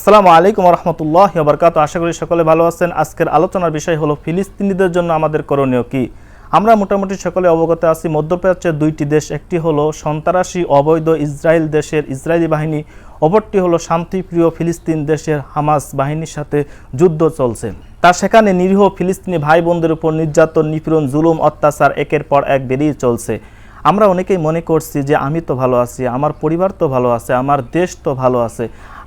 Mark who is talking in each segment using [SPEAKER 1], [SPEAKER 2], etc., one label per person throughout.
[SPEAKER 1] আসসালামু আলাইকুম রহমতুল্লাহ বরকাত। আশা করি সকলে ভালো আছেন। আজকের আলোচনার বিষয় হলো ফিলিস্তিনিদের জন্য আমাদের করণীয় কি। আমরা মোটামুটি সকলে অবগত আছি, মধ্যপ্রাচ্যের দুইটি দেশ, একটি হলো সন্ত্রাসী অবৈধ ইসরায়েল দেশের ইসরায়েলি বাহিনী, অপরটি হলো শান্তিপ্রিয় ফিলিস্তিন দেশের হামাস বাহিনীর সাথে যুদ্ধ চলছে। তা সেখানে নিরীহ ফিলিস্তিনি ভাই বোনদের উপর নির্যাতন, নিপীড়ন, জুলুম, অত্যাচার একের পর এক বেরিয়ে চলছে। আমরা অনেকেই মনে করছি যে আমি তো ভালো আছি, আমার পরিবার তো ভালো আছে, আমার দেশ তো ভালো আছে,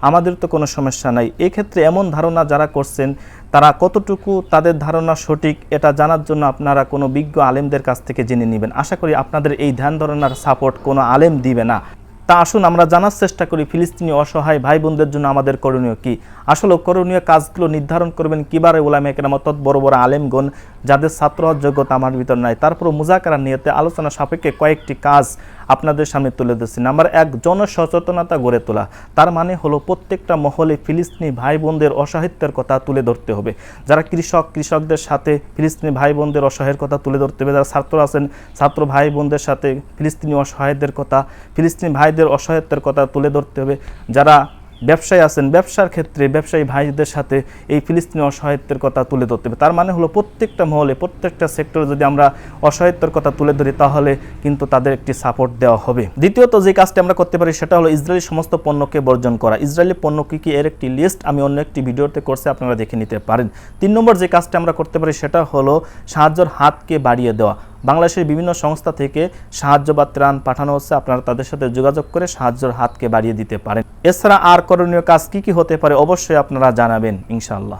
[SPEAKER 1] আমাদের তো কোনো সমস্যা নাই। এক্ষেত্রে এমন ধারণা যারা করছেন তারা কতটুকু তাদের ধারণা সঠিক এটা জানার জন্য আপনারা কোনো বিজ্ঞ আলেমদের কাছ থেকে জেনে নেবেন। আশা করি আপনাদের এই ধ্যান ধারণার সাপোর্ট কোনো আলেম দিবে না। তা আসুন আমরা জানার চেষ্টা করি ফিলিস্তিনি অসহায় ভাই বোনদের জন্য আমাদের করণীয় কি। আসলে করণীয় কাজগুলো নির্ধারণ করবেন কিবারে উলামায়ে কেরাম অর্থাৎ বড় বড় আলেমগণ, যাদের ছাত্র হওয়ার যোগ্যতা আমার ভিতর নাই। তারপরও মুজাকারা নিয়তে আলোচনা সাপেক্ষে কয়েকটি কাজ আপনাদের সামনে তুলে দিচ্ছি। নাম্বার 1, জনসচেতনতা গড়ে তোলা। তার মানে হলো প্রত্যেকটা মহলে ফিলিস্তিনি ভাই বোনদের অসহায়ত্বের কথা তুলে ধরতে হবে। যারা কৃষকদের সাথে ফিলিস্তিনি ভাই বোনদের অসহায়ের কথা তুলে ধরতে হবে। যারা ছাত্র আছেন, ছাত্র ভাই বোনদের সাথে ফিলিস্তিনি অসহায়দের কথা, ফিলিস্তিনি ভাইদের অসহায়ত্বের কথা তুলে ধরতে হবে। যারা ব্যবসায়ী আছেন, ব্যবসার ক্ষেত্রে ব্যবসায়ী ভাইদের সাথে এই ফিলিস্তিনি অসহায়ত্বের কথা তুলে ধরতে হবে। তার মানে হলো প্রত্যেকটা মহলে, প্রত্যেকটা সেক্টরে যদি আমরা অসহায়ত্বের কথা তুলে ধরি তাহলে কিন্তু তাদের একটি সাপোর্ট দেওয়া হবে। দ্বিতীয়ত যে কাজটি আমরা করতে পারি সেটা হলো ইসরায়েলি সমস্ত পণ্যকে বর্জন করা। ইসরায়েলি পণ্য কি এর একটি লিস্ট আমি অন্য একটি ভিডিওতে করছি, আপনারা দেখে নিতে পারেন। 3 নম্বর যে কাজটি আমরা করতে পারি সেটা হলো সাহায্যের হাতকে বাড়িয়ে দেওয়া। বাংলাদেশের বিভিন্ন সংস্থা থেকে সাহায্য বা ত্রাণ পাঠানো হচ্ছে, আপনারা তাদের সাথে যোগাযোগ করে সাহায্যের হাতকে বাড়িয়ে দিতে পারেন। এছাড়া আর করণীয় কাজ কি হতে পারে অবশ্যই আপনারা জানাবেন ইনশাআল্লাহ।